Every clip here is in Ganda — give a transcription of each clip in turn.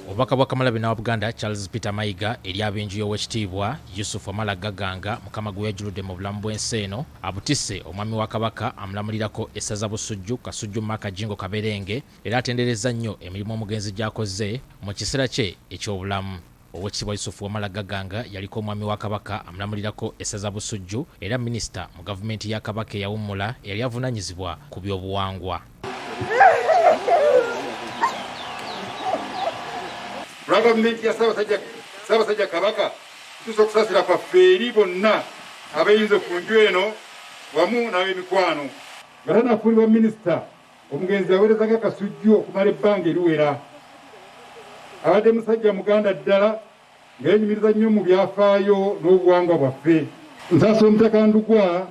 Obubaka bwa Kamalabyonna wa Buganda Charles Peter Mayiga eri ab'enju y'Oweekitiibwa Yusuf Amala Gaganga mukama gwe yajjuludde mu bulamu bw'ensi eno abutisse omwami wa Kabaka amulamulirako essaza Busujju Kasujju Maka Jingo Kaberenge era atenderezza nnyo emirimu omugenzi gy'akoze mu kiseera kye eky'obulamu. Oweekitiibwa Yusuf Amala Gaganga yaliko omwami wa Kabaka amulamulirako essaza Busujju era minisita mu gavumenti ya Kabaka eyawummula eyali avunaanyizibwa ku by'obuwangwa. Gavumenti ya Ssaabasajja Kabaka tusobola okusasira kwaffe eri bonna abayinza ku nju eno wamu n'ab'emikwano. Nga tanafuulibwa minisita omugenzi aweerezanga Kasujju okumala ebbanga eriwera. Abadde musajja muganda ddala nga yenyumiriza nnyo mu byafaayo n'obuwangwa bwaffe. Nsaasira omutakandugwa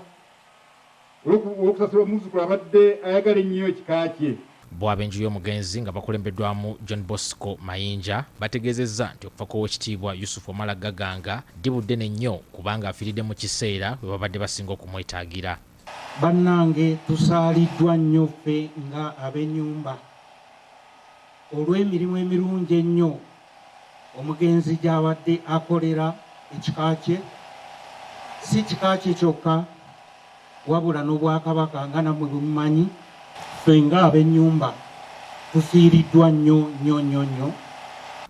olw'okusasira omuzzukulu abadde ayagala ennyo ekika kye. Bo ab'enju y'omugenzi nga bakulembeddwamu John Bosco Mayinja bategeezezza nti okufa kw'Oweekitiibwa Yusuf Amala Gaganga dibudde nnyo kubanga afiiridde mu kiseera bwe babadde basinga okumwetaagira. Bannange tusaaliddwa nnyo ffe nga ab'ennyumba olw'emirimu emirungi ennyo omugenzi gy'abadde akolera ekika kye, si kika kye kyokka wabula n'Obwakabaka nga nammwe bwe mumanyi. Ffe nga ab'ennyumba tufiiriddwa nnyo.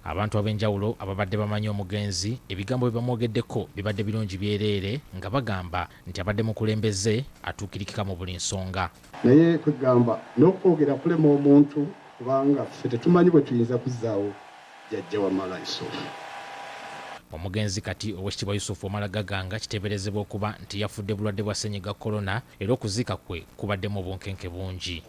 Abantu ab'enjawulo ababadde bamanyi omugenzi ebigambo bye bamwogeddeko bibadde birungi byereere nga bagamba nti abadde mukulembeze atuukirikika mu buli nsonga. Naye kwegamba n'okwogera kulema omuntu kubanga ffe tetumanyi bwe tuyinza kuzzaawo jjajja wamala Yusufu. Omugenzi kati Oweekitiibwa Yusuf Amala Gaganga kiteeberezebwa okuba nti yafudde bulwadde bwa ssennyiga Corona era okuziika kwe kubaddemu obunkenke bungi.